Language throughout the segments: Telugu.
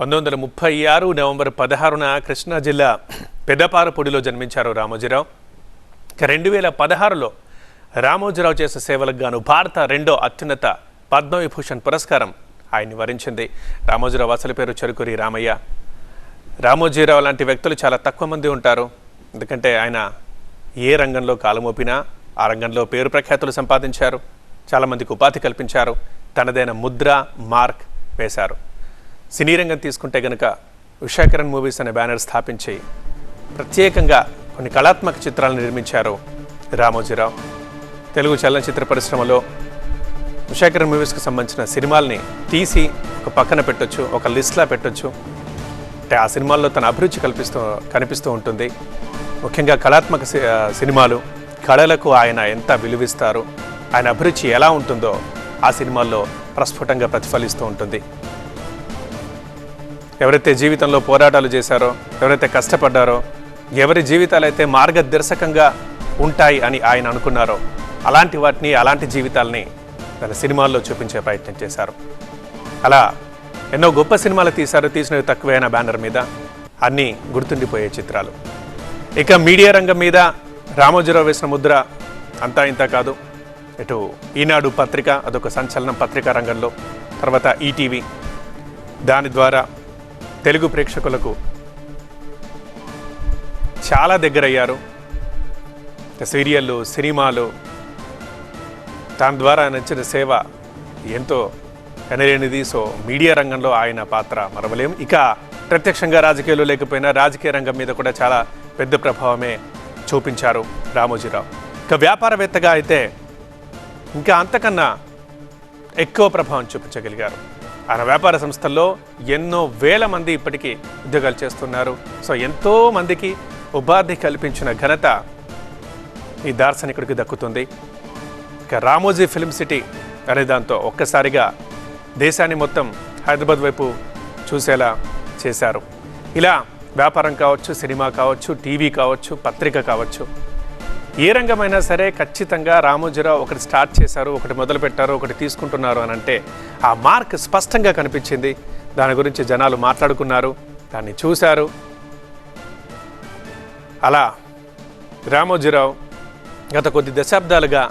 1936 నవంబర్ 16న కృష్ణా జిల్లా పెద్దపారపూడిలో జన్మించారు రామోజీరావు. 2016లో రామోజీరావు చేసే సేవలకు గాను భారత రెండో అత్యున్నత పద్మవిభూషణ్ పురస్కారం ఆయన్ని వరించింది. రామోజీరావు అసలు పేరు చెరుకూరి రామయ్య. రామోజీరావు లాంటి వ్యక్తులు చాలా తక్కువ మంది ఉంటారు. ఎందుకంటే ఆయన ఏ రంగంలో కాలుమోపినా ఆ రంగంలో పేరు ప్రఖ్యాతులు సంపాదించారు. చాలామందికి ఉపాధి కల్పించారు. తనదైన ముద్ర మార్క్ వేశారు. సినీ రంగం తీసుకుంటే కనుక ఉషాకిరణ్ మూవీస్ అనే బ్యానర్ స్థాపించి ప్రత్యేకంగా కొన్ని కళాత్మక చిత్రాలను నిర్మించారు రామోజీరావు. తెలుగు చలనచిత్ర పరిశ్రమలో ఉషాకిరణ్ మూవీస్కి సంబంధించిన సినిమాల్ని తీసి ఒక పక్కన పెట్టొచ్చు, ఒక లిస్ట్లా పెట్టొచ్చు. అంటే ఆ సినిమాల్లో తన అభిరుచి కనిపిస్తూ ఉంటుంది. ముఖ్యంగా కళాత్మక సినిమాలు, కళలకు ఆయన ఎంత విలువిస్తారు, ఆయన అభిరుచి ఎలా ఉంటుందో ఆ సినిమాల్లో ప్రస్ఫుటంగా ప్రతిఫలిస్తూ ఉంటుంది. ఎవరైతే జీవితంలో పోరాటాలు చేశారో, ఎవరైతే కష్టపడ్డారో, ఎవరి జీవితాలు అయితే మార్గదర్శకంగా ఉంటాయి అని ఆయన అనుకున్నారో అలాంటి వాటిని, అలాంటి జీవితాలని తన సినిమాల్లో చూపించే ప్రయత్నం చేశారు. అలా ఎన్నో గొప్ప సినిమాలు తీశారు. తీసినవి తక్కువైన బ్యానర్ మీద అన్నీ గుర్తుండిపోయే చిత్రాలు. ఇక మీడియా రంగం మీద రామోజీరావు వేసిన ముద్ర అంతా ఇంత కాదు. ఇటు ఈనాడు పత్రిక, అదొక సంచలనం పత్రికా రంగంలో. తర్వాత ఈటీవీ, దాని ద్వారా తెలుగు ప్రేక్షకులకు చాలా దగ్గరయ్యారు. సీరియళ్ళు, సినిమాలు, దాని ద్వారా నచ్చిన సేవ ఎంతో ఎనలేనిది. సో మీడియా రంగంలో ఆయన పాత్ర మరవలేం. ఇక ప్రత్యక్షంగా రాజకీయాలు లేకపోయినా రాజకీయ రంగం మీద కూడా చాలా పెద్ద ప్రభావమే చూపించారు రామోజీరావు. ఇక వ్యాపారవేత్తగా అయితే ఇంకా అంతకన్నా ఎక్కువ ప్రభావం చూపించగలిగారు. ఆయన వ్యాపార సంస్థల్లో ఎన్నో వేల మంది ఇప్పటికీ ఉద్యోగాలు చేస్తున్నారు. సో ఎంతో మందికి ఉపాధి కల్పించిన ఘనత ఈ దార్శనికుడికి దక్కుతుంది. ఇక రామోజీ ఫిల్మ్ సిటీ అనే దాంతో ఒక్కసారిగా దేశాన్ని మొత్తం హైదరాబాద్ వైపు చూసేలా చేశారు. ఇలా వ్యాపారం కావచ్చు, సినిమా కావచ్చు, టీవీ కావచ్చు, పత్రిక కావచ్చు, ఏ రంగమైనా సరే ఖచ్చితంగా రామోజీరావు ఒకటి స్టార్ట్ చేశారు, ఒకటి మొదలుపెట్టారు, ఒకటి తీసుకుంటున్నారు అని అంటే ఆ మార్క్ స్పష్టంగా కనిపించింది. దాని గురించి జనాలు మాట్లాడుకున్నారు, దాన్ని చూశారు. అలా రామోజీరావు గత కొద్ది దశాబ్దాలుగా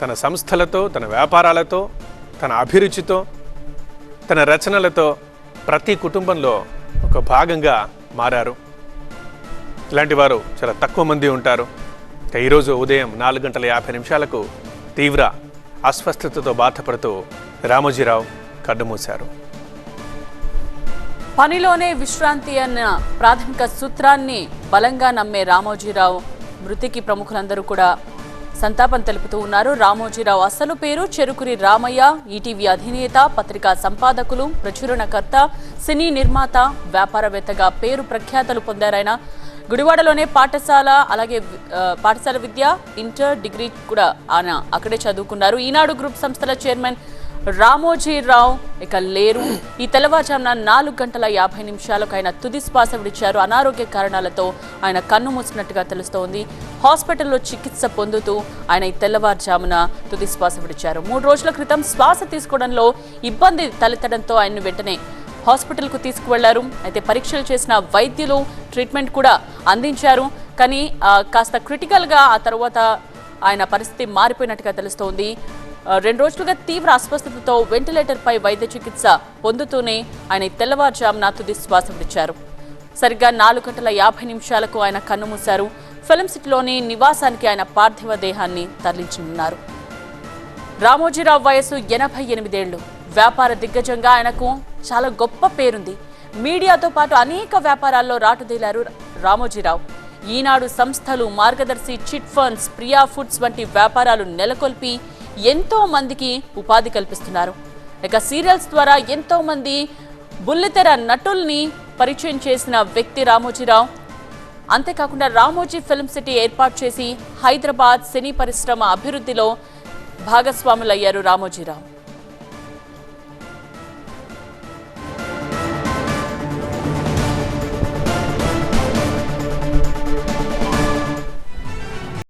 తన సంస్థలతో, తన వ్యాపారాలతో, తన అభిరుచితో, తన రచనలతో ప్రతి కుటుంబంలో ఒక భాగంగా మారారు. ఇలాంటి వారు చాలా తక్కువ మంది ఉంటారు. ఈరోజు ఉదయం 4:50 తీవ్ర అస్వస్థతతో బాధపడుతూ రామోజీరావు కన్నుమూశారు. పనిలోనే విశ్రాంతి అన్న ప్రాథమిక సూత్రాన్ని బలంగా నమ్మే రామోజీరావు మృతికి ప్రముఖులందరూ కూడా సంతాపం తెలుపుతూ ఉన్నారు. రామోజీరావు అసలు పేరు చెరుకూరి రామయ్య. ఈటీవీ అధినేత, పత్రికా సంపాదకులు, ప్రచురణకర్త, సినీ నిర్మాత, వ్యాపారవేత్తగా పేరు ప్రఖ్యాతలు పొందారాయన. గుడివాడలోనే పాఠశాల విద్య, ఇంటర్, డిగ్రీ కూడా ఆయన అక్కడే చదువుకున్నారు. ఈనాడు గ్రూప్ సంస్థల చైర్మన్ రామోజీరావు ఇక లేరు. ఈ తెల్లవారుజామున 4:50 ఆయన తుది శ్వాస విడిచారు. అనారోగ్య కారణాలతో ఆయన కన్ను మూసినట్టుగా తెలుస్తోంది. హాస్పిటల్లో చికిత్స పొందుతూ ఆయన ఈ తెల్లవారుజామున తుది శ్వాస విడిచారు. 3 రోజుల క్రితం శ్వాస తీసుకోవడంలో ఇబ్బంది తలెత్తడంతో ఆయన్ని వెంటనే హాస్పిటల్కు తీసుకువెళ్లారు. అయితే పరీక్షలు చేసిన వైద్యులు ట్రీట్మెంట్ కూడా అందించారు. కానీ కాస్త క్రిటికల్గా ఆ తర్వాత ఆయన పరిస్థితి మారిపోయినట్టుగా తెలుస్తోంది. 2 రోజులుగా తీవ్ర అస్వస్థతతో వెంటిలేటర్పై వైద్య చికిత్స పొందుతూనే ఆయన తెల్లవారుజామున తుది శ్వాస విడిచారు. సరిగ్గా 4:50 ఆయన కన్నుమూశారు. ఫిల్మ్ సిటీలోని నివాసానికి ఆయన పార్థివ దేహాన్ని తరలించనున్నారు. రామోజీరావు వయసు 88 ఏళ్లు. వ్యాపార దిగ్గజంగా ఆయనకు చాలా గొప్ప పేరుంది. మీడియాతో పాటు అనేక వ్యాపారాల్లో రాటుదేలారు రామోజీరావు. ఈనాడు సంస్థలు, మార్గదర్శి, చిట్ ఫండ్స్, ప్రియా ఫుడ్స్ వంటి వ్యాపారాలు నెలకొల్పి ఎంతో మందికి ఉపాధి కల్పిస్తున్నారు. ఇక సీరియల్స్ ద్వారా ఎంతో మంది బుల్లితెర నటుల్ని పరిచయం చేసిన వ్యక్తి రామోజీరావు. అంతేకాకుండా రామోజీ ఫిల్మ్ సిటీ ఏర్పాటు చేసి హైదరాబాద్ సినీ పరిశ్రమ అభివృద్ధిలో భాగస్వాములయ్యారు రామోజీరావు.